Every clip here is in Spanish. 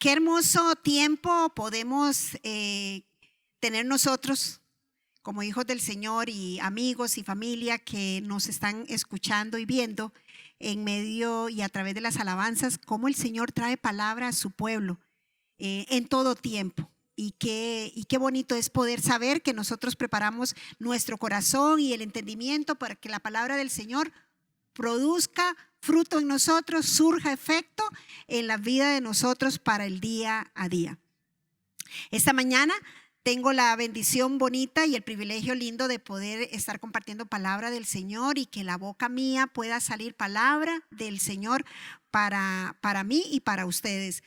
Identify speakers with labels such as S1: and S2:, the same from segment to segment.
S1: Qué hermoso tiempo podemos tener nosotros como hijos del Señor y amigos y familia que nos están escuchando y viendo en medio y a través de las alabanzas, cómo el Señor trae palabra a su pueblo en todo tiempo. Y qué bonito es poder saber que nosotros preparamos nuestro corazón y el entendimiento para que la palabra del Señor produzca fruto en nosotros, surja efecto en la vida de nosotros para el día a día. Esta mañana tengo la bendición bonita y el privilegio lindo de poder estar compartiendo palabra del Señor y que la boca mía pueda salir palabra del Señor para mí y para ustedes.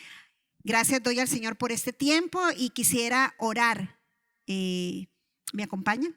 S1: Gracias doy al Señor por este tiempo y quisiera orar. ¿Me acompañan?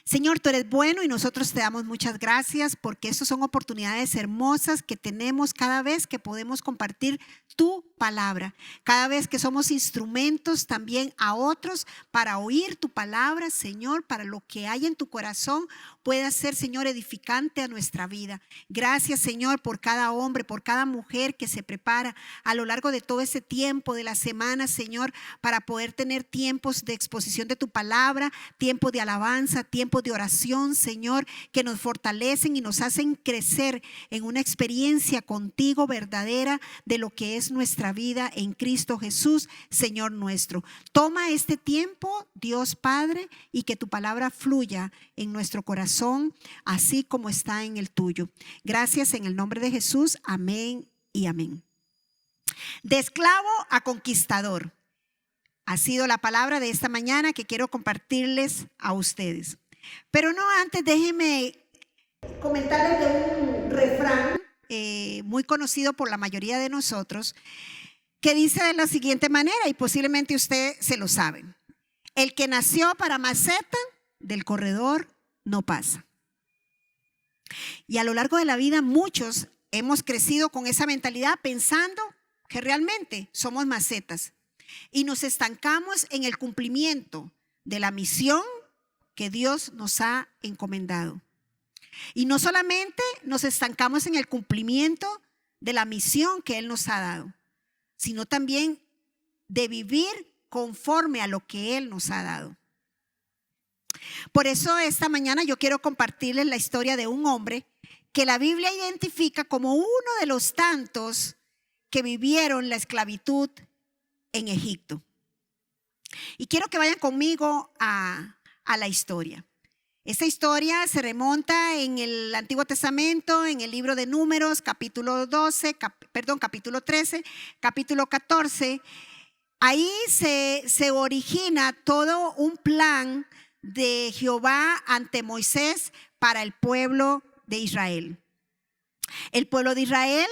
S1: Señor, tú eres bueno y nosotros te damos muchas gracias porque estas son oportunidades hermosas que tenemos cada vez que podemos compartir tu palabra, cada vez que somos instrumentos también a otros para oír tu palabra, Señor, para lo que hay en tu corazón pueda ser, Señor, edificante a nuestra vida. Gracias, Señor, por cada hombre, por cada mujer que se prepara a lo largo de todo ese tiempo de la semana, Señor, para poder tener tiempos de exposición de tu palabra, tiempos de alabanza, tiempos de oración, Señor, que nos fortalecen y nos hacen crecer en una experiencia contigo verdadera de lo que es nuestra vida en Cristo Jesús, Señor nuestro. Toma este tiempo, Dios Padre, y que tu palabra fluya en nuestro corazón, así como está en el tuyo. Gracias en el nombre de Jesús. Amén y amén. De esclavo a conquistador. Ha sido la palabra de esta mañana que quiero compartirles a ustedes. Pero no antes, déjenme comentarles de un refrán muy conocido por la mayoría de nosotros, que dice de la siguiente manera, y posiblemente usted se lo sabe: el que nació para maceta, del corredor no pasa. Y a lo largo de la vida muchos hemos crecido con esa mentalidad pensando que realmente somos macetas y nos estancamos en el cumplimiento de la misión que Dios nos ha encomendado. Y no solamente nos estancamos en el cumplimiento de la misión que Él nos ha dado, sino también de vivir conforme a lo que Él nos ha dado. Por eso esta mañana yo quiero compartirles la historia de un hombre que la Biblia identifica como uno de los tantos que vivieron la esclavitud en Egipto. Y quiero que vayan conmigo a la historia. Esta historia se remonta en el Antiguo Testamento, en el libro de Números, capítulo 13, capítulo 14. Ahí se origina todo un plan de Jehová ante Moisés para el pueblo de Israel. El pueblo de Israel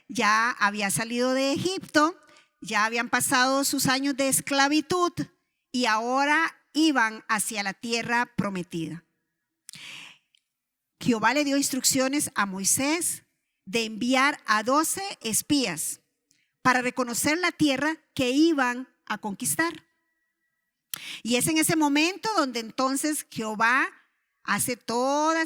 S1: ya había salido de Egipto, ya habían pasado sus años de esclavitud y ahora iban hacia la tierra prometida. Jehová le dio instrucciones a Moisés de enviar a 12 espías para reconocer la tierra que iban a conquistar. Y es en ese momento donde entonces Jehová hace toda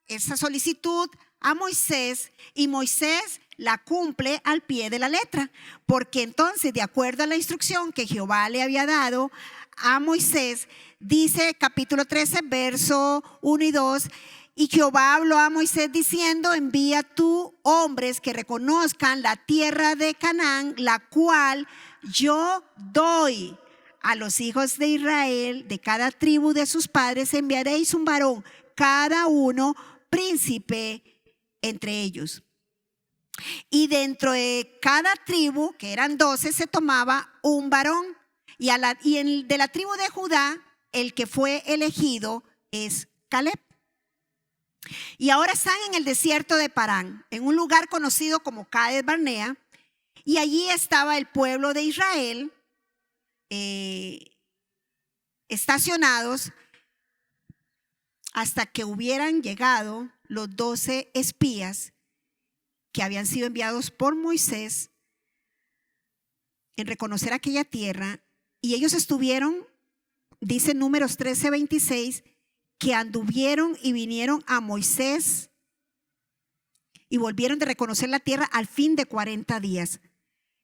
S1: esa solicitud a Moisés y Moisés la cumple al pie de la letra, porque entonces de acuerdo a la instrucción que Jehová le había dado a Moisés, dice capítulo 13 verso 1 y 2: y Jehová habló a Moisés diciendo: envía tú hombres que reconozcan la tierra de Canaán, la cual yo doy a los hijos de Israel. De cada tribu de sus padres enviaréis un varón, cada uno príncipe entre ellos. Y dentro de cada tribu, que eran 12, se tomaba un varón. Y de la tribu de Judá, el que fue elegido es Caleb. Y ahora están en el desierto de Parán, en un lugar conocido como Cades Barnea, y allí estaba el pueblo de Israel estacionados hasta que hubieran llegado los 12 espías que habían sido enviados por Moisés en reconocer aquella tierra. Y ellos estuvieron, dice Números 13:26, que anduvieron y vinieron a Moisés y volvieron de reconocer la tierra al fin de 40 días.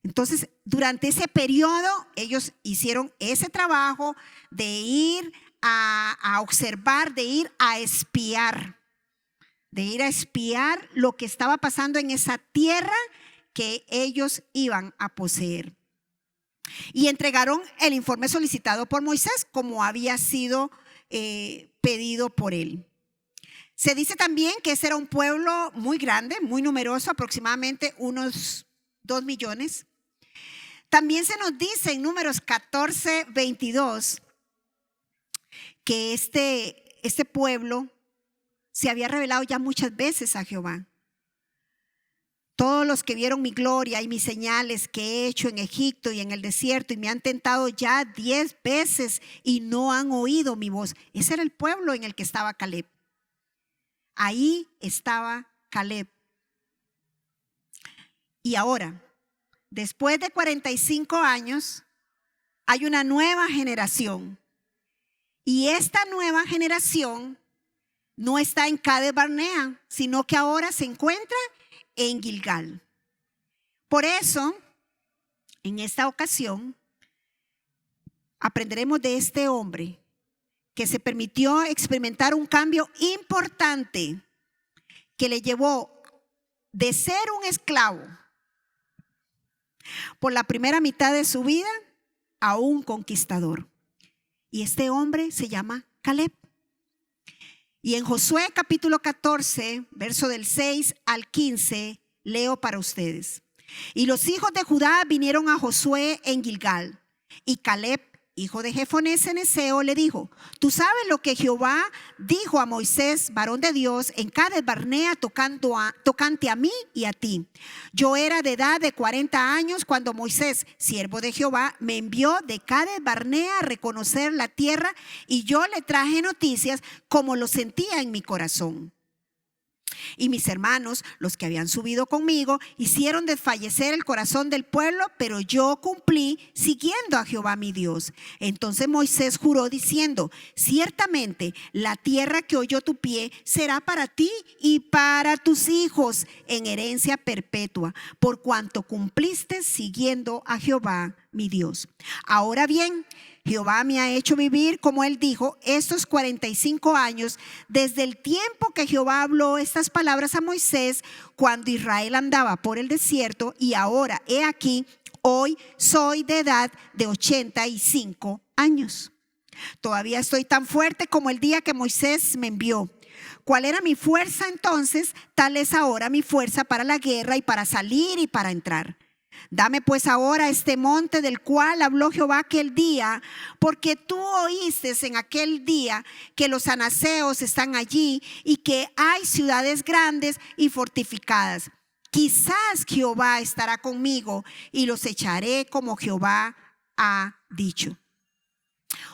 S1: Entonces, durante ese periodo, ellos hicieron ese trabajo de ir a observar, de ir a espiar lo que estaba pasando en esa tierra que ellos iban a poseer. Y entregaron el informe solicitado por Moisés, como había sido pedido por él. Se dice también que ese era un pueblo muy grande, muy numeroso, aproximadamente unos 2 millones. También se nos dice en Números 14, 22, que este pueblo se había revelado ya muchas veces a Jehová. Todos los que vieron mi gloria y mis señales que he hecho en Egipto y en el desierto y me han tentado ya 10 veces y no han oído mi voz. Ese era el pueblo en el que estaba Caleb. Ahí estaba Caleb. Y ahora, después de 45 años, hay una nueva generación. Y esta nueva generación no está en Cades Barnea, sino que ahora se encuentra en Gilgal. Por eso, en esta ocasión, aprenderemos de este hombre que se permitió experimentar un cambio importante que le llevó de ser un esclavo por la primera mitad de su vida a un conquistador. Y este hombre se llama Caleb. Y en Josué capítulo 14, verso del 6 al 15, leo para ustedes. Y los hijos de Judá vinieron a Josué en Gilgal, y Caleb, hijo de Jefoné ceneseo, le dijo: tú sabes lo que Jehová dijo a Moisés, varón de Dios, en Cades Barnea, tocante a mí y a ti. Yo era de edad de 40 años cuando Moisés, siervo de Jehová, me envió de Cades Barnea a reconocer la tierra, y yo le traje noticias como lo sentía en mi corazón. Y mis hermanos, los que habían subido conmigo, hicieron desfallecer el corazón del pueblo, pero yo cumplí siguiendo a Jehová mi Dios. Entonces Moisés juró diciendo: ciertamente la tierra que oyó tu pie será para ti y para tus hijos en herencia perpetua, por cuanto cumpliste siguiendo a Jehová mi Dios. Ahora bien, Jehová me ha hecho vivir, como él dijo, estos 45 años, desde el tiempo que Jehová habló estas palabras a Moisés, cuando Israel andaba por el desierto, y ahora, he aquí, hoy soy de edad de 85 años. Todavía estoy tan fuerte como el día que Moisés me envió. ¿Cuál era mi fuerza entonces? Tal es ahora mi fuerza para la guerra y para salir y para entrar. Dame pues ahora este monte del cual habló Jehová aquel día, porque tú oíste en aquel día que los anaseos están allí y que hay ciudades grandes y fortificadas. Quizás Jehová estará conmigo y los echaré como Jehová ha dicho.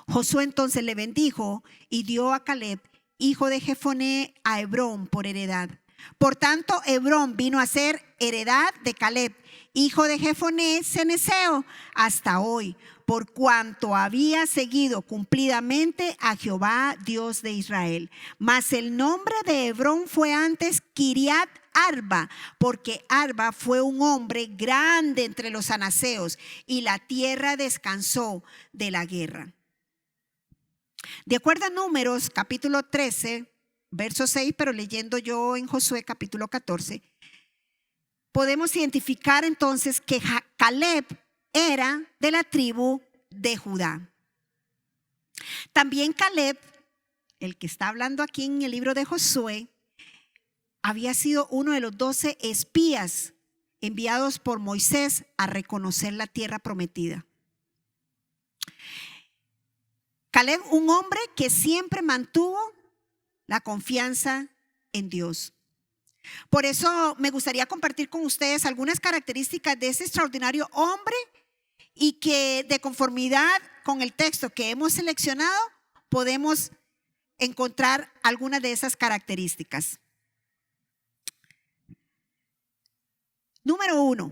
S1: Josué entonces le bendijo y dio a Caleb, hijo de Jefoné, a Hebrón por heredad. Por tanto, Hebrón vino a ser heredad de Caleb, hijo de Jefoné ceneseo, hasta hoy, por cuanto había seguido cumplidamente a Jehová, Dios de Israel. Mas el nombre de Hebrón fue antes Kiriat Arba, porque Arba fue un hombre grande entre los anaseos, y la tierra descansó de la guerra. De acuerdo a Números capítulo 13, verso 6, pero leyendo yo en Josué capítulo 14, podemos identificar entonces que Caleb era de la tribu de Judá. También Caleb, el que está hablando aquí en el libro de Josué, había sido uno de los 12 espías enviados por Moisés a reconocer la tierra prometida. Caleb, un hombre que siempre mantuvo la confianza en Dios. Por eso me gustaría compartir con ustedes algunas características de ese extraordinario hombre, y que de conformidad con el texto que hemos seleccionado podemos encontrar algunas de esas características. Número 1,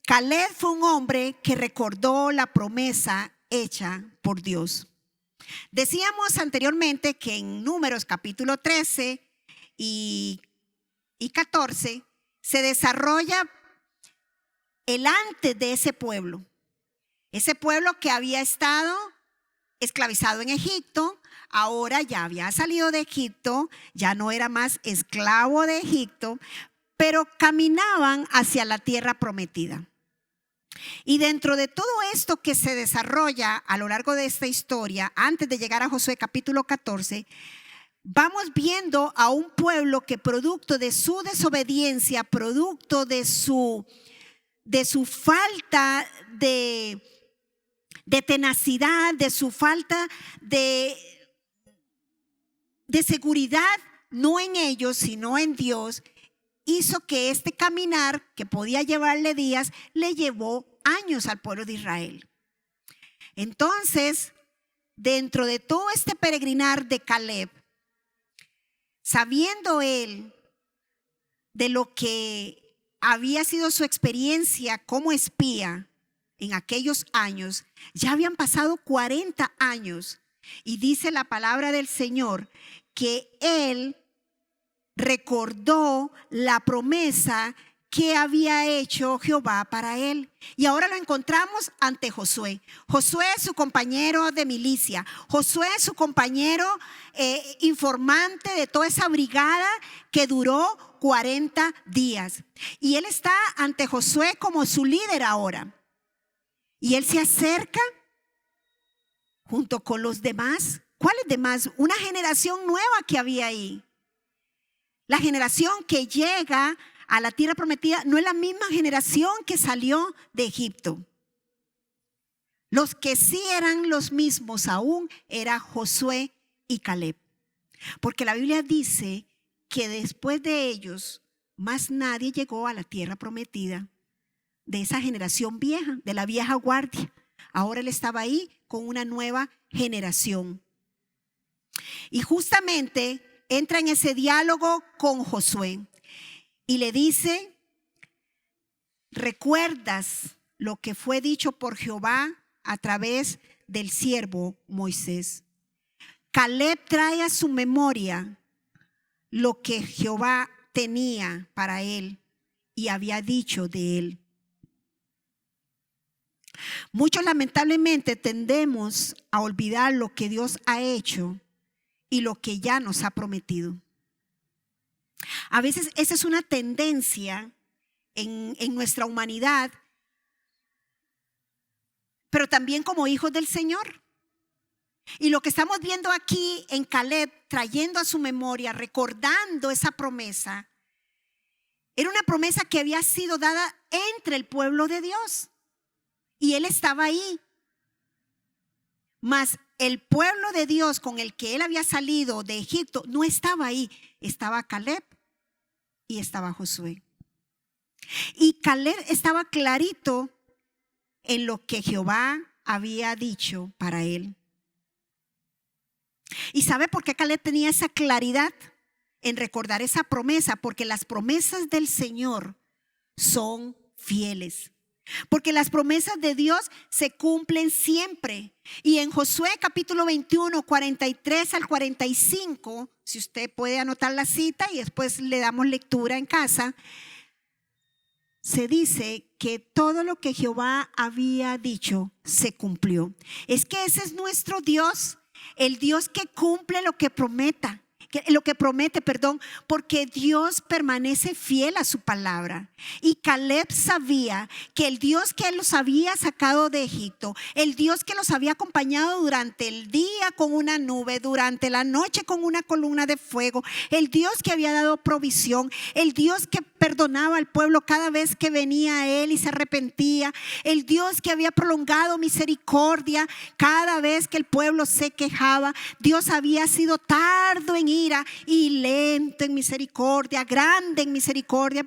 S1: Caleb fue un hombre que recordó la promesa hecha por Dios. Decíamos anteriormente que en Números capítulo 13 y 14 se desarrolla el antes de ese pueblo. Ese pueblo que había estado esclavizado en Egipto, ahora ya había salido de Egipto, ya no era más esclavo de Egipto, pero caminaban hacia la tierra prometida. Y dentro de todo esto que se desarrolla a lo largo de esta historia, antes de llegar a Josué capítulo 14, vamos viendo a un pueblo que producto de su desobediencia, producto de su falta de tenacidad, de su falta de seguridad, no en ellos, sino en Dios, hizo que este caminar, que podía llevarle días, le llevó años al pueblo de Israel. Entonces, dentro de todo este peregrinar de Caleb, sabiendo él de lo que había sido su experiencia como espía en aquellos años, ya habían pasado 40 años, y dice la palabra del Señor que él recordó la promesa que había hecho Jehová para él. Y ahora lo encontramos ante Josué. Josué es su compañero de milicia. Josué es su compañero informante de toda esa brigada que duró 40 días. Y él está ante Josué como su líder ahora. Y él se acerca junto con los demás. ¿Cuáles demás? Una generación nueva que había ahí. La generación que llega a la tierra prometida no es la misma generación que salió de Egipto. Los que sí eran los mismos aún era Josué y Caleb. Porque la Biblia dice que después de ellos más nadie llegó a la tierra prometida de esa generación vieja, de la vieja guardia. Ahora él estaba ahí con una nueva generación. Y justamente entra en ese diálogo con Josué y le dice: ¿recuerdas lo que fue dicho por Jehová a través del siervo Moisés? Caleb trae a su memoria lo que Jehová tenía para él y había dicho de él. Muchos lamentablemente tendemos a olvidar lo que Dios ha hecho y lo que ya nos ha prometido. A veces esa es una tendencia en nuestra humanidad, pero también como hijos del Señor. Y lo que estamos viendo aquí en Caleb, trayendo a su memoria, recordando esa promesa, era una promesa que había sido dada entre el pueblo de Dios. Y él estaba ahí. Mas el pueblo de Dios con el que él había salido de Egipto no estaba ahí. Estaba Caleb y estaba Josué. Y Caleb estaba clarito en lo que Jehová había dicho para él. ¿Y sabe por qué Caleb tenía esa claridad en recordar esa promesa? Porque las promesas del Señor son fieles. Porque las promesas de Dios se cumplen siempre. Y en Josué capítulo 21, 43 al 45, si usted puede anotar la cita y después le damos lectura en casa, se dice que todo lo que Jehová había dicho se cumplió. Es que ese es nuestro Dios, el Dios que cumple lo que promete, porque Dios permanece fiel a su palabra. Y Caleb sabía que el Dios que los había sacado de Egipto, el Dios que los había acompañado durante el día con una nube, durante la noche con una columna de fuego, el Dios que había dado provisión, el Dios que perdonaba al pueblo cada vez que venía a él y se arrepentía, el Dios que había prolongado misericordia cada vez que el pueblo se quejaba. Dios había sido tardo en ira y lento en misericordia, grande en misericordia,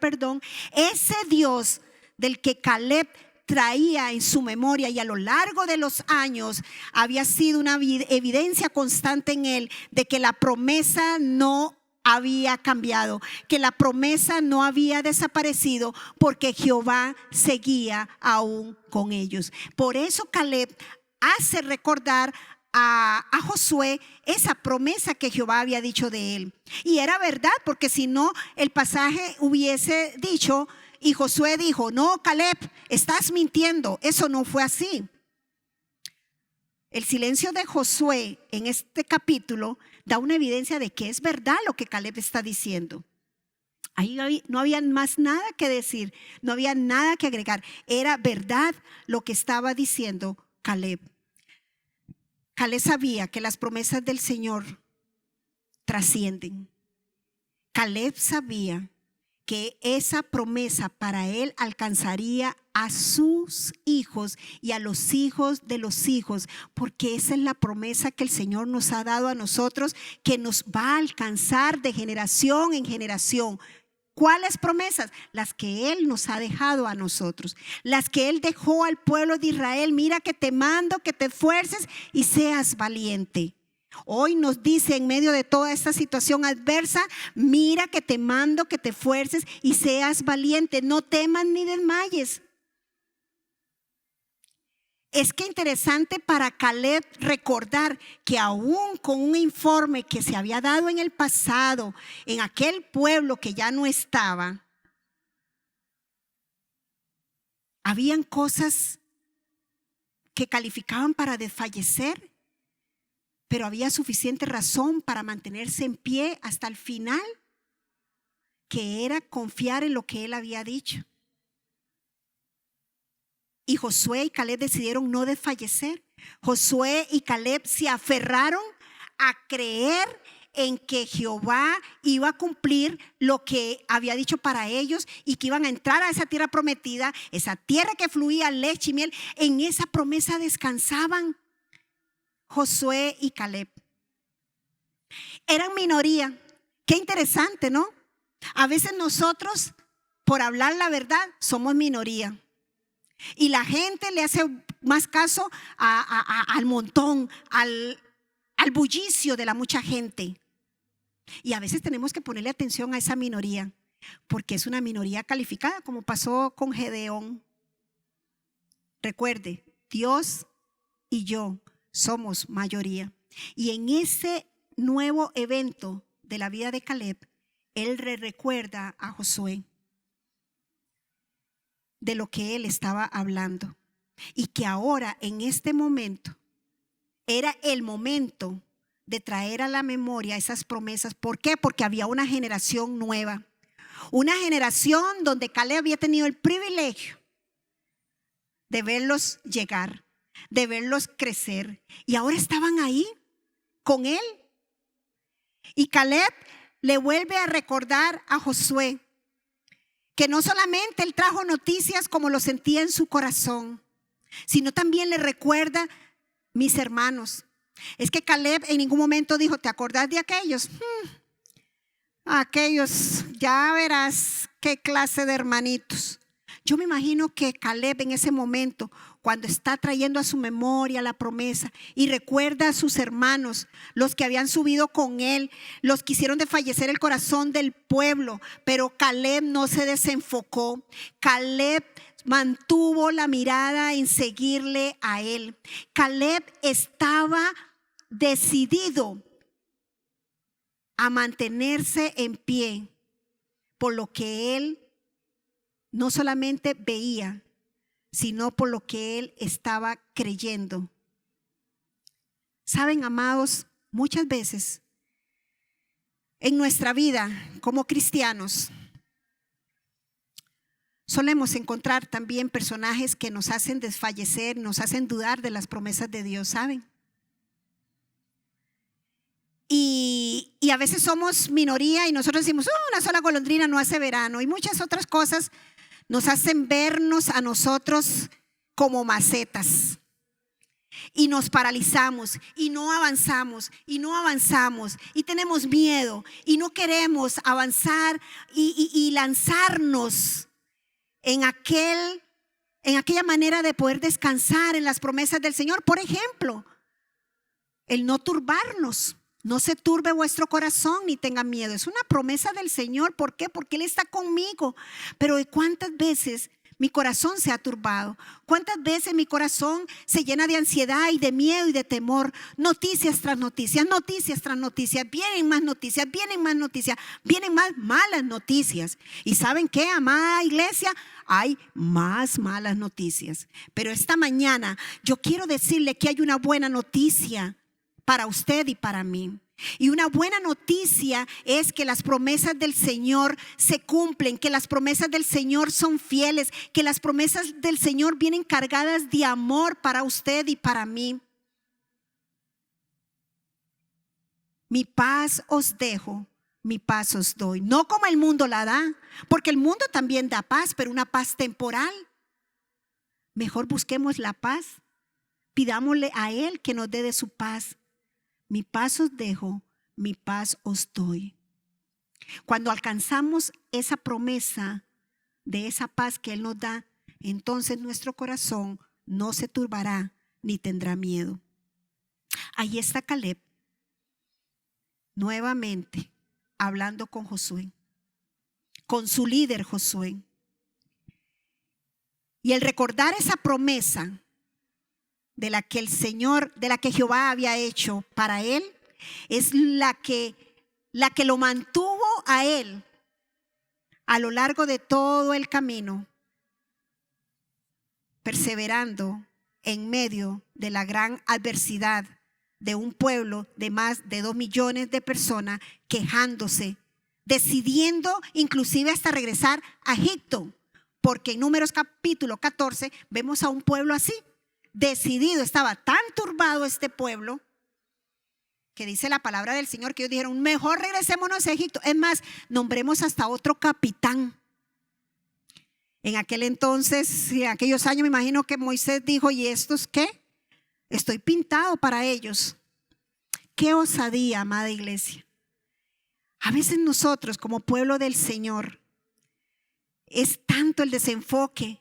S1: Ese Dios del que Caleb traía en su memoria y a lo largo de los años había sido una evidencia constante en él de que la promesa no había cambiado, que la promesa no había desaparecido, porque Jehová seguía aún con ellos. Por eso Caleb hace recordar a Josué esa promesa que Jehová había dicho de él. Y era verdad, porque si no, el pasaje hubiese dicho: Y Josué dijo: no, Caleb, estás mintiendo, eso no fue así. El silencio de Josué en este capítulo da una evidencia de que es verdad lo que Caleb está diciendo. Ahí no había más nada que decir, no había nada que agregar. Era verdad lo que estaba diciendo Caleb. Caleb sabía que las promesas del Señor trascienden. Caleb sabía que esa promesa para él alcanzaría a sus hijos y a los hijos de los hijos, porque esa es la promesa que el Señor nos ha dado a nosotros, que nos va a alcanzar de generación en generación. ¿Cuáles promesas? Las que Él nos ha dejado a nosotros, las que Él dejó al pueblo de Israel. Mira que te mando que te esfuerces y seas valiente. Hoy nos dice en medio de toda esta situación adversa: mira que te mando que te esfuerces y seas valiente, no temas ni desmayes. Es que interesante para Caleb recordar que aún con un informe que se había dado en el pasado, en aquel pueblo que ya no estaba, habían cosas que calificaban para desfallecer, pero había suficiente razón para mantenerse en pie hasta el final, que era confiar en lo que él había dicho. Y Josué y Caleb decidieron no desfallecer. Josué y Caleb se aferraron a creer en que Jehová iba a cumplir lo que había dicho para ellos y que iban a entrar a esa tierra prometida, esa tierra que fluía leche y miel. En esa promesa descansaban Josué y Caleb. Eran minoría. Qué interesante, ¿no? A veces nosotros, por hablar la verdad, somos minoría. Y la gente le hace más caso al montón, al bullicio de la mucha gente. Y a veces tenemos que ponerle atención a esa minoría, porque es una minoría calificada, como pasó con Gedeón. Recuerde, Dios y yo somos mayoría. Y en ese nuevo evento de la vida de Caleb, él recuerda a Josué de lo que él estaba hablando, y que ahora en este momento era el momento de traer a la memoria esas promesas. ¿Por qué? Porque había una generación nueva, una generación donde Caleb había tenido el privilegio de verlos llegar, de verlos crecer, y ahora estaban ahí con él. Y Caleb le vuelve a recordar a Josué que no solamente él trajo noticias como lo sentía en su corazón, sino también le recuerda: mis hermanos. Es que Caleb en ningún momento dijo: ¿te acordás de aquellos? Aquellos, ya verás qué clase de hermanitos. Yo me imagino que Caleb en ese momento, cuando está trayendo a su memoria la promesa y recuerda a sus hermanos, los que habían subido con él, los que hicieron desfallecer el corazón del pueblo, pero Caleb no se desenfocó. Caleb mantuvo la mirada en seguirle a él. Caleb estaba decidido a mantenerse en pie por lo que él no solamente veía, sino por lo que él estaba creyendo. Saben, amados, muchas veces en nuestra vida como cristianos solemos encontrar también personajes que nos hacen desfallecer, nos hacen dudar de las promesas de Dios, ¿saben? Y a veces somos minoría y nosotros decimos: una sola golondrina no hace verano, y muchas otras cosas nos hacen vernos a nosotros como macetas, y nos paralizamos y no avanzamos y tenemos miedo y no queremos avanzar y lanzarnos en aquella manera de poder descansar en las promesas del Señor. Por ejemplo, el no turbarnos. No se turbe vuestro corazón ni tengan miedo. Es una promesa del Señor. ¿Por qué? Porque Él está conmigo. Pero ¿de cuántas veces Mi corazón se ha turbado. ¿Cuántas veces mi corazón se llena de ansiedad y de miedo y de temor? Noticias tras noticias, noticias tras noticias. Vienen más noticias, vienen más noticias, vienen más malas noticias. ¿Y saben qué, amada iglesia? Hay más malas noticias. Pero esta mañana yo quiero decirle que hay una buena noticia para usted y para mí. Y una buena noticia es que las promesas del Señor se cumplen, que las promesas del Señor son fieles, que las promesas del Señor vienen cargadas de amor para usted y para mí. Mi paz os dejo, mi paz os doy. No como el mundo la da, porque el mundo también da paz, pero una paz temporal. Mejor busquemos la paz, pidámosle a Él que nos dé de su paz. Mi paz os dejo, mi paz os doy. Cuando alcanzamos esa promesa de esa paz que Él nos da, entonces nuestro corazón no se turbará ni tendrá miedo. Ahí está Caleb, nuevamente hablando con Josué, con su líder Josué. Y el recordar esa promesa de la que el Señor, de la que Jehová había hecho para él, es la que lo mantuvo a él a lo largo de todo el camino, perseverando en medio de la gran adversidad de un pueblo de más de 2 millones de personas quejándose, decidiendo inclusive hasta regresar a Egipto, porque en Números capítulo 14 vemos a un pueblo así. Decidido, estaba tan turbado este pueblo que dice la palabra del Señor que ellos dijeron: mejor regresémonos a Egipto. Es más, nombremos hasta otro capitán. En aquel entonces, en aquellos años, me imagino que Moisés dijo: ¿y estos qué? Estoy pintado para ellos. Qué osadía, amada iglesia. A veces nosotros como pueblo del Señor es tanto el desenfoque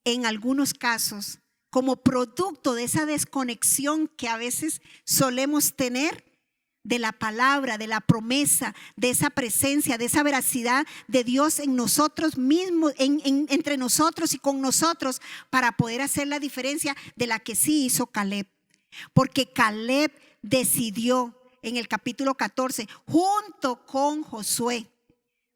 S1: en algunos casos, como producto de esa desconexión que a veces solemos tener de la palabra, de la promesa, de esa presencia, de esa veracidad de Dios en nosotros mismos, entre nosotros y con nosotros, para poder hacer la diferencia de la que sí hizo Caleb. Porque Caleb decidió en el capítulo 14, junto con Josué.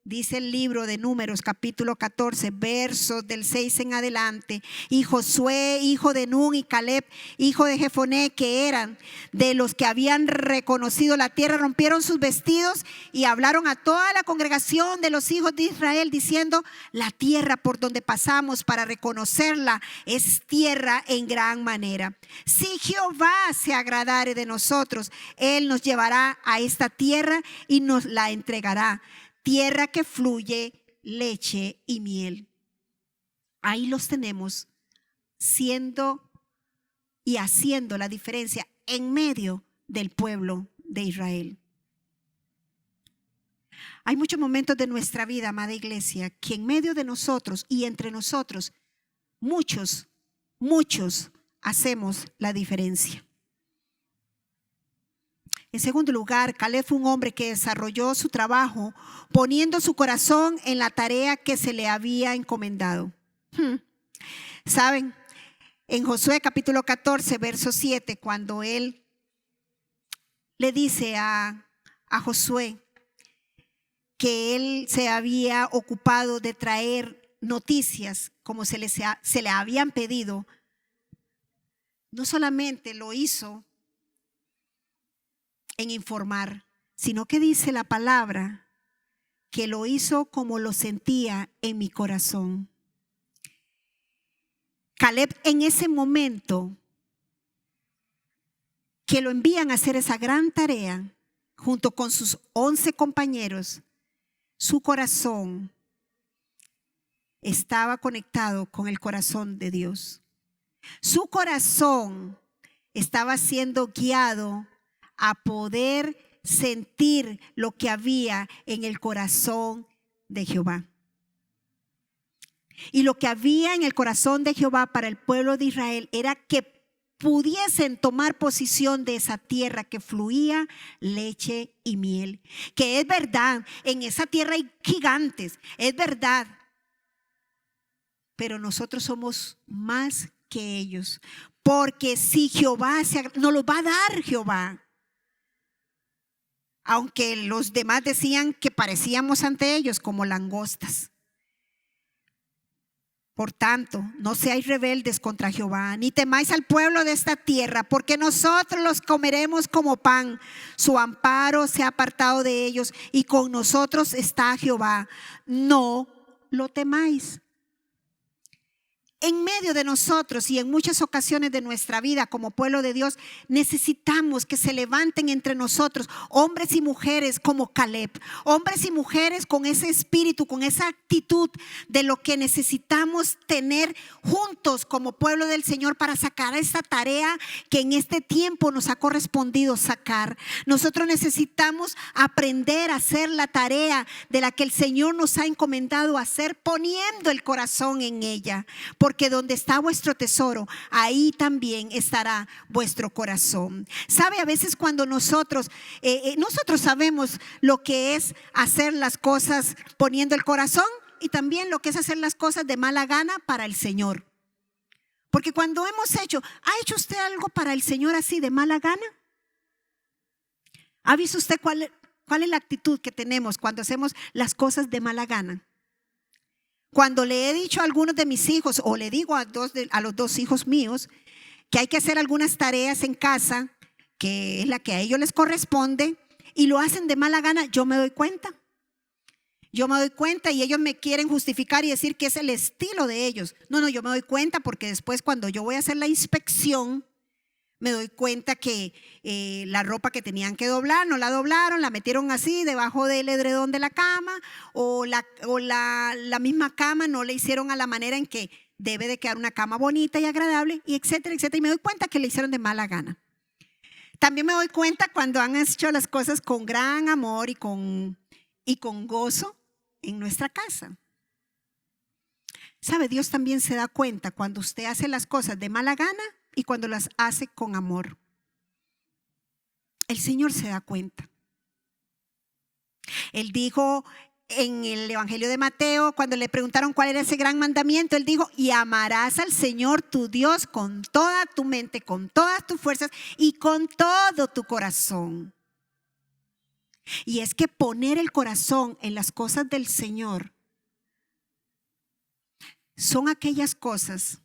S1: Dice el libro de Números capítulo 14, versos del 6 en adelante: y Josué, hijo de Nun, y Caleb, hijo de Jefoné, que eran de los que habían reconocido la tierra, rompieron sus vestidos y hablaron a toda la congregación de los hijos de Israel, diciendo: la tierra por donde pasamos para reconocerla es tierra en gran manera. Si Jehová se agradare de nosotros, Él nos llevará a esta tierra y nos la entregará. Tierra que fluye leche y miel. Ahí los tenemos siendo y haciendo la diferencia en medio del pueblo de Israel. Hay muchos momentos de nuestra vida, amada iglesia, que en medio de nosotros y entre nosotros, muchos hacemos la diferencia. En segundo lugar, Caleb fue un hombre que desarrolló su trabajo poniendo su corazón en la tarea que se le había encomendado. ¿Saben? En Josué capítulo 14, verso 7, cuando él le dice a Josué que él se había ocupado de traer noticias como se le habían pedido, no solamente lo hizo en informar, sino que dice la palabra que lo hizo como lo sentía en mi corazón. Caleb, en ese momento que lo envían a hacer esa gran tarea junto con sus 11 compañeros, su corazón estaba conectado con el corazón de Dios. Su corazón estaba siendo guiado a poder sentir lo que había en el corazón de Jehová. Y lo que había en el corazón de Jehová para el pueblo de Israel era que pudiesen tomar posesión de esa tierra que fluía leche y miel. Que es verdad, en esa tierra hay gigantes, es verdad. pero nosotros somos más que ellos. Porque si Jehová nos lo va a dar Jehová. Aunque los demás decían que parecíamos ante ellos como langostas. Por tanto, no seáis rebeldes contra Jehová, ni temáis al pueblo de esta tierra, porque nosotros los comeremos como pan. Su amparo se ha apartado de ellos, y con nosotros está Jehová. No lo temáis. En medio de nosotros y en muchas ocasiones de nuestra vida como pueblo de Dios, necesitamos que se levanten entre nosotros hombres y mujeres como Caleb, hombres y mujeres con ese espíritu, con esa actitud de lo que necesitamos tener juntos como pueblo del Señor para sacar esta tarea que en este tiempo nos ha correspondido sacar. Nosotros necesitamos aprender a hacer la tarea de la que el Señor nos ha encomendado hacer, poniendo el corazón en ella. Porque donde está vuestro tesoro, ahí también estará vuestro corazón. ¿Sabe? A veces cuando nosotros sabemos lo que es hacer las cosas poniendo el corazón y también lo que es hacer las cosas de mala gana para el Señor. Porque cuando ¿ha hecho usted algo para el Señor así de mala gana? ¿Ha visto usted cuál es la actitud que tenemos cuando hacemos las cosas de mala gana? Cuando le he dicho a algunos de mis hijos, o le digo a los dos hijos míos, que hay que hacer algunas tareas en casa, que es la que a ellos les corresponde, y lo hacen de mala gana, yo me doy cuenta. Yo me doy cuenta y ellos me quieren justificar y decir que es el estilo de ellos. No, yo me doy cuenta porque después cuando yo voy a hacer la inspección, me doy cuenta que la ropa que tenían que doblar no la doblaron, la metieron así debajo del edredón de la cama, o la misma cama no le hicieron a la manera en que debe de quedar una cama bonita y agradable, y etcétera, etcétera. Y me doy cuenta que le hicieron de mala gana. También me doy cuenta cuando han hecho las cosas con gran amor y con gozo en nuestra casa. ¿Sabe? Dios también se da cuenta cuando usted hace las cosas de mala gana y cuando las hace con amor. El Señor se da cuenta. Él dijo en el Evangelio de Mateo, cuando le preguntaron cuál era ese gran mandamiento, Él dijo: y amarás al Señor tu Dios con toda tu mente, con todas tus fuerzas y con todo tu corazón. Y es que poner el corazón en las cosas del Señor son aquellas cosas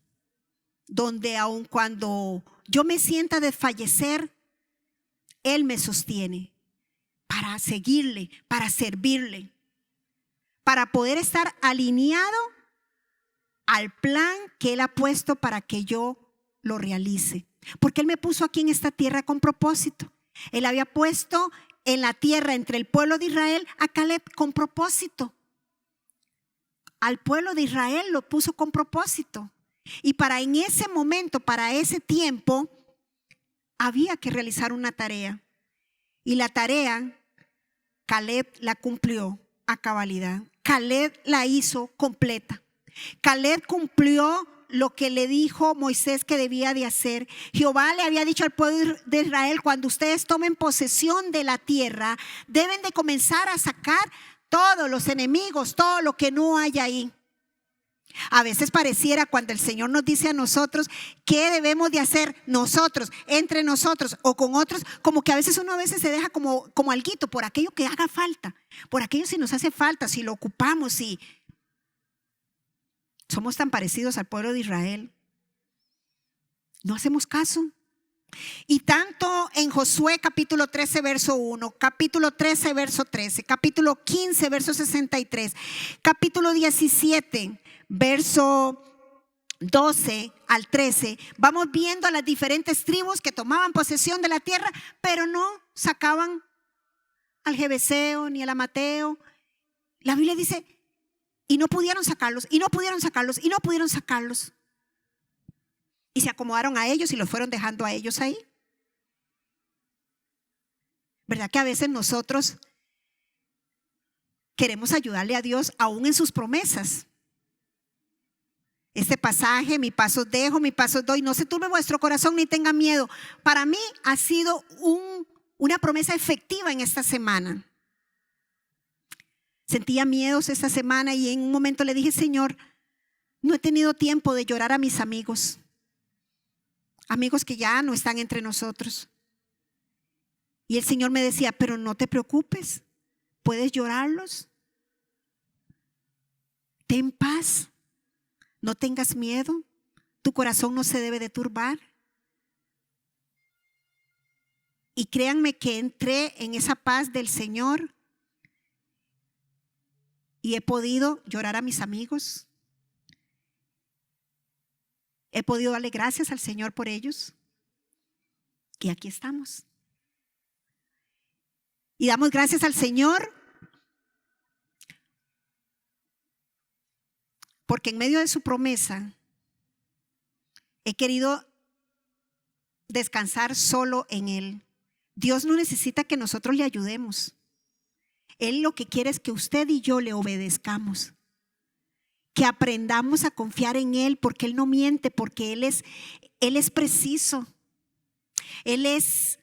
S1: donde aun cuando yo me sienta desfallecer, Él me sostiene para seguirle, para servirle, para poder estar alineado al plan que Él ha puesto para que yo lo realice. Porque Él me puso aquí en esta tierra con propósito. Él había puesto en la tierra entre el pueblo de Israel a Caleb con propósito. Al pueblo de Israel lo puso con propósito. Y en ese momento, para ese tiempo, había que realizar una tarea. Y la tarea, Caleb la cumplió a cabalidad. Caleb la hizo completa. Caleb cumplió lo que le dijo Moisés que debía de hacer. Jehová le había dicho al pueblo de Israel: cuando ustedes tomen posesión de la tierra, deben de comenzar a sacar todos los enemigos, todo lo que no hay ahí. A veces pareciera, cuando el Señor nos dice a nosotros qué debemos de hacer nosotros, entre nosotros o con otros, como que a veces uno se deja como alguito por aquello que haga falta, por aquello si nos hace falta, si lo ocupamos, si somos tan parecidos al pueblo de Israel. No hacemos caso. Y tanto en Josué capítulo 13 verso 1, capítulo 13 verso 13, capítulo 15 verso 63, capítulo 17 verso 12 al 13, vamos viendo a las diferentes tribus que tomaban posesión de la tierra, pero no sacaban al Jebuseo ni al Amateo. La Biblia dice: y no pudieron sacarlos, y no pudieron sacarlos, y no pudieron sacarlos. Y se acomodaron a ellos y los fueron dejando a ellos ahí. ¿Verdad que a veces nosotros queremos ayudarle a Dios aún en sus promesas? Este pasaje: mi paso dejo, mi paso doy, no se turbe vuestro corazón ni tenga miedo, para mí ha sido una promesa efectiva en esta semana. Sentía miedos esta semana y en un momento le dije: Señor, No he tenido tiempo de llorar a mis amigos, amigos que ya no están entre nosotros. Y el Señor me decía, pero no te preocupes, puedes llorarlos. Ten paz, no tengas miedo, tu corazón no se debe de turbar. Y créanme que entré en esa paz del Señor y he podido llorar a mis amigos. He podido darle gracias al Señor por ellos. Y aquí estamos. Y damos gracias al Señor porque en medio de su promesa he querido descansar solo en Él. Dios no necesita que nosotros le ayudemos. Él lo que quiere es que usted y yo le obedezcamos. Que aprendamos a confiar en Él porque Él no miente, porque Él es preciso. Él es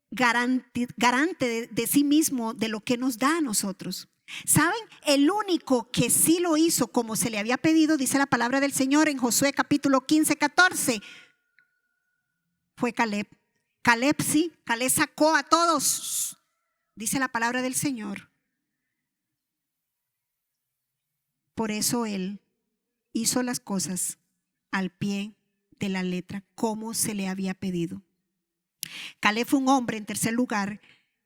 S1: garante de sí mismo, de lo que nos da a nosotros. ¿Saben? El único que sí lo hizo como se le había pedido, dice la palabra del Señor en Josué capítulo 15, 14, fue Caleb. Caleb sacó a todos, dice la palabra del Señor. Por eso él hizo las cosas al pie de la letra, como se le había pedido. Caleb fue un hombre, en tercer lugar,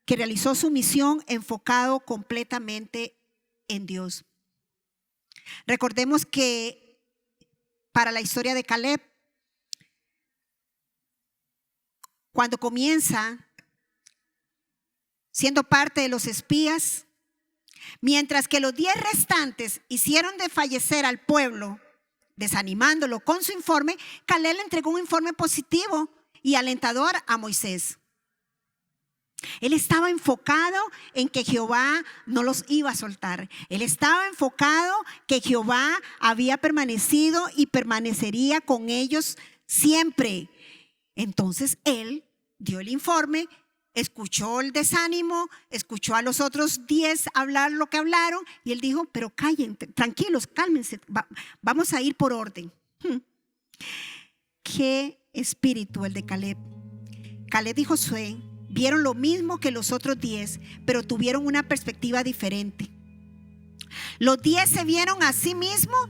S1: que realizó su misión enfocado completamente en Dios. Recordemos que para la historia de Caleb, cuando comienza siendo parte de los espías, mientras que los 10 restantes hicieron desfallecer al pueblo, desanimándolo con su informe, Caleb le entregó un informe positivo y alentador a Moisés. Él estaba enfocado en que Jehová no los iba a soltar. Él estaba enfocado que Jehová había permanecido y permanecería con ellos siempre. Entonces él dio el informe, escuchó el desánimo, escuchó a los otros 10 hablar lo que hablaron y él dijo, pero callen, tranquilos, cálmense, vamos a ir por orden. Qué espíritu el de Caleb. Caleb y Josué vieron lo mismo que los otros 10, pero tuvieron una perspectiva diferente. Los 10 se vieron a sí mismos,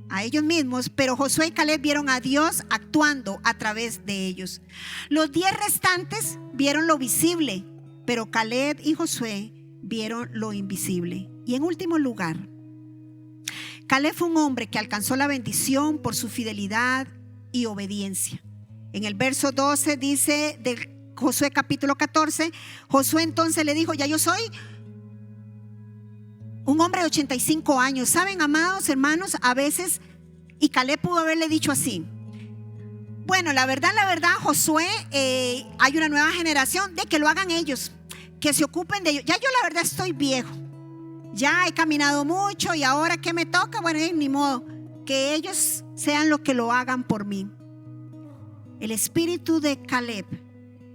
S1: a ellos mismos, pero Josué y Caleb vieron a Dios actuando a través de ellos. Los 10 restantes vieron lo visible, pero Caleb y Josué vieron lo invisible. Y en último lugar, Caleb fue un hombre que alcanzó la bendición por su fidelidad y obediencia. En el verso 12 dice de Josué capítulo 14, Josué entonces le dijo, ya yo soy un hombre de 85 años. Saben, amados hermanos, a veces, y Caleb pudo haberle dicho así, bueno, la verdad, Josué, hay una nueva generación, de que lo hagan ellos, que se ocupen de ellos. Ya yo la verdad estoy viejo, ya he caminado mucho y ahora ¿qué me toca? Bueno, ni modo, que ellos sean los que lo hagan por mí. El espíritu de Caleb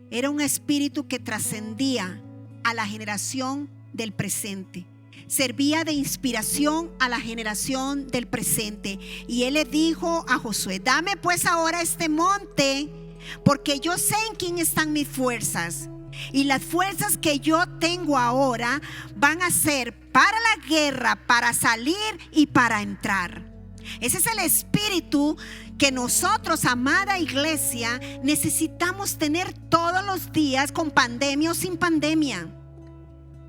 S1: era un espíritu que trascendía a la generación del presente. Servía de inspiración a la generación del presente. Y él le dijo a Josué, dame pues ahora este monte, porque yo sé en quién están mis fuerzas. Y las fuerzas que yo tengo ahora van a ser para la guerra, para salir y para entrar. Ese es el espíritu que nosotros, amada iglesia, necesitamos tener todos los días, con pandemia o sin pandemia.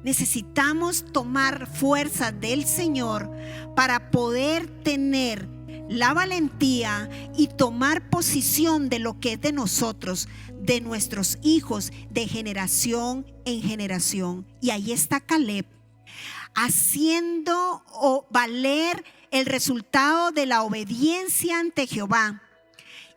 S1: Necesitamos tomar fuerza del Señor para poder tener la valentía y tomar posición de lo que es de nosotros, de nuestros hijos, de generación en generación. Y ahí está Caleb, haciendo valer el resultado de la obediencia ante Jehová.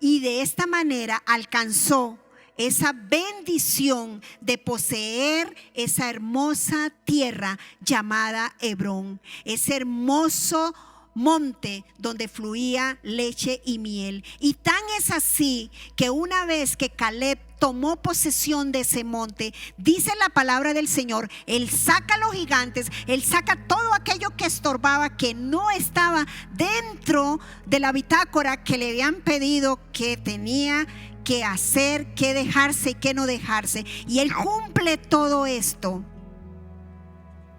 S1: Y de esta manera alcanzó esa bendición de poseer esa hermosa tierra llamada Hebrón, ese hermoso monte donde fluía leche y miel. Y tan es así que una vez que Caleb tomó posesión de ese monte. Dice la palabra del Señor, Él saca a los gigantes, Él saca todo aquello que estorbaba, que no estaba dentro de la bitácora que le habían pedido que tenía que hacer, que dejarse y que no dejarse. Y Él cumple todo esto.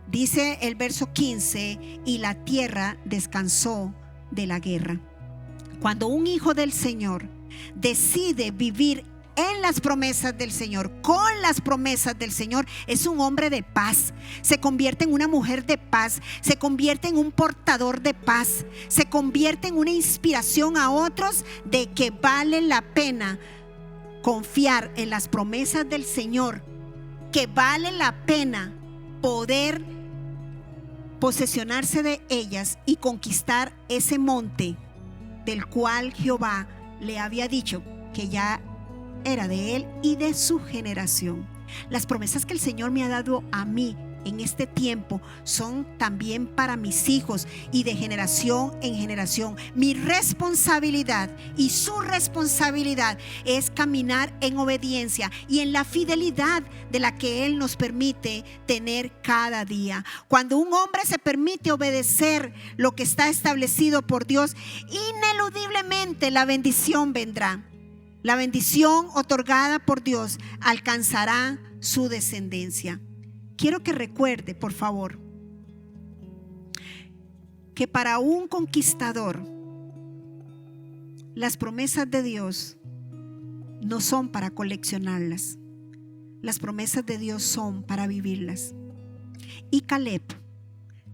S1: Dice el verso 15, y la tierra descansó de la guerra. Cuando un hijo del Señor decide vivir en las promesas del Señor, con las promesas del Señor, es un hombre de paz, se convierte en una mujer de paz, se convierte en un portador de paz, se convierte en una inspiración a otros de que vale la pena confiar en las promesas del Señor, que vale la pena poder posesionarse de ellas y conquistar ese monte del cual Jehová le había dicho que ya era de él y de su generación. Las promesas que el Señor me ha dado a mí en este tiempo son también para mis hijos y de generación en generación. Mi responsabilidad y su responsabilidad es caminar en obediencia y en la fidelidad de la que Él nos permite tener cada día. Cuando un hombre se permite obedecer lo que está establecido por Dios, ineludiblemente la bendición vendrá. La bendición otorgada por Dios alcanzará su descendencia. Quiero que recuerde, por favor, que para un conquistador las promesas de Dios no son para coleccionarlas. Las promesas de Dios son para vivirlas. Y Caleb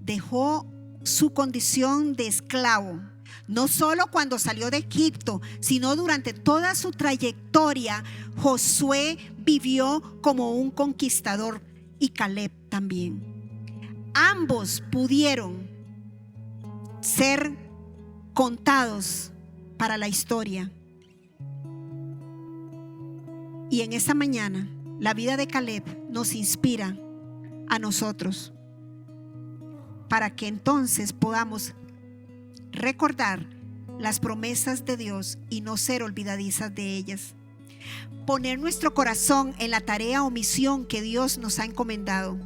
S1: dejó su condición de esclavo, no solo cuando salió de Egipto, sino durante toda su trayectoria. Josué vivió como un conquistador y Caleb también. Ambos pudieron ser contados para la historia. Y en esta mañana, la vida de Caleb nos inspira a nosotros para que entonces podamos recordar las promesas de Dios y no ser olvidadizas de ellas. Poner nuestro corazón en la tarea o misión que Dios nos ha encomendado.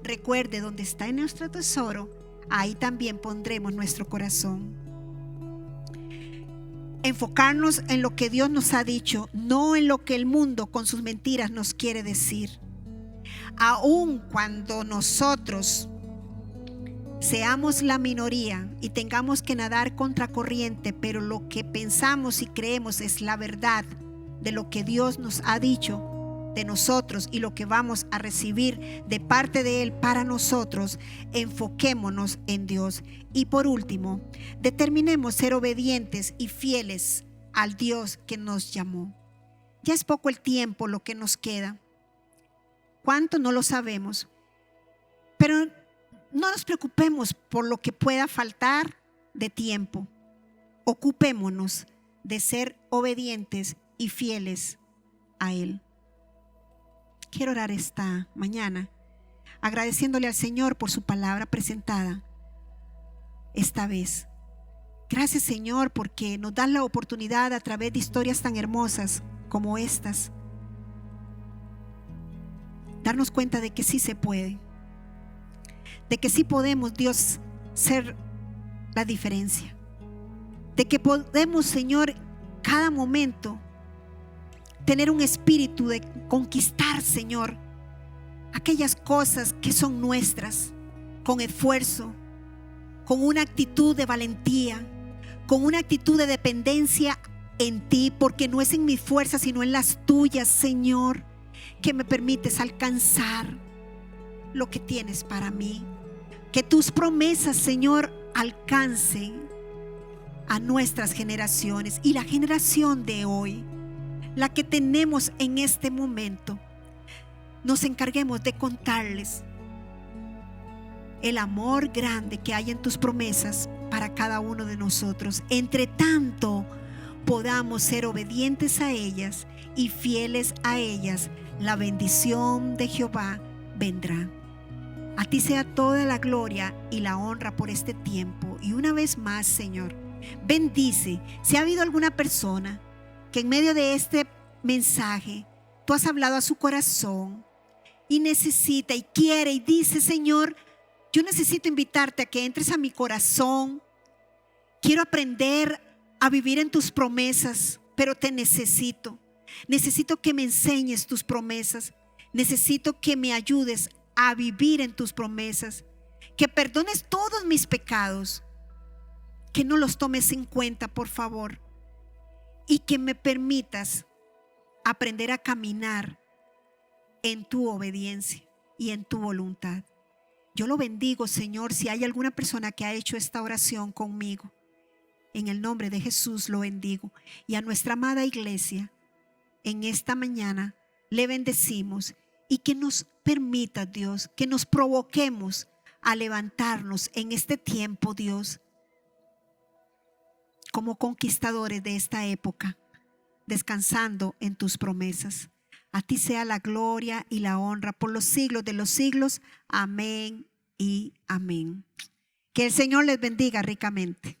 S1: Recuerde, donde está nuestro tesoro, ahí también pondremos nuestro corazón. Enfocarnos en lo que Dios nos ha dicho, no en lo que el mundo con sus mentiras nos quiere decir. Aun cuando nosotros seamos la minoría y tengamos que nadar contracorriente, pero lo que pensamos y creemos es la verdad de lo que Dios nos ha dicho de nosotros y lo que vamos a recibir de parte de Él para nosotros, enfoquémonos en Dios. Y por último, determinemos ser obedientes y fieles al Dios que nos llamó. Ya es poco el tiempo lo que nos queda. ¿Cuánto? No lo sabemos. Pero no nos preocupemos por lo que pueda faltar de tiempo. Ocupémonos de ser obedientes y fieles a Él. Quiero orar esta mañana agradeciéndole al Señor por su palabra presentada esta vez. Gracias, Señor, porque nos das la oportunidad a través de historias tan hermosas como estas, darnos cuenta de que sí se puede, de que sí podemos, Dios, ser la diferencia, de que podemos, Señor, cada momento tener un espíritu de conquistar, Señor, aquellas cosas que son nuestras, con esfuerzo, con una actitud de valentía, con una actitud de dependencia en ti, porque no es en mis fuerzas, sino en las tuyas, Señor, que me permites alcanzar lo que tienes para mí. Que tus promesas, Señor, alcancen a nuestras generaciones y la generación de hoy, la que tenemos en este momento, nos encarguemos de contarles el amor grande que hay en tus promesas para cada uno de nosotros. Entre tanto, podamos ser obedientes a ellas y fieles a ellas, la bendición de Jehová vendrá. A ti sea toda la gloria y la honra por este tiempo. Y una vez más, Señor, bendice si ha habido alguna persona que en medio de este mensaje tú has hablado a su corazón y necesita y quiere y dice: Señor, yo necesito invitarte a que entres a mi corazón. Quiero aprender a vivir en tus promesas, pero te necesito. Necesito que me enseñes tus promesas. Necesito que me ayudes a vivir en tus promesas. Que perdones todos mis pecados. Que no los tomes en cuenta, por favor. Y que me permitas aprender a caminar en tu obediencia y en tu voluntad. Yo lo bendigo, Señor, si hay alguna persona que ha hecho esta oración conmigo. En el nombre de Jesús lo bendigo. Y a nuestra amada iglesia, en esta mañana le bendecimos, y que nos permita, Dios, que nos provoquemos a levantarnos en este tiempo, Dios, como conquistadores de esta época, descansando en tus promesas. A ti sea la gloria y la honra por los siglos de los siglos. Amén y amén. Que el Señor les bendiga ricamente.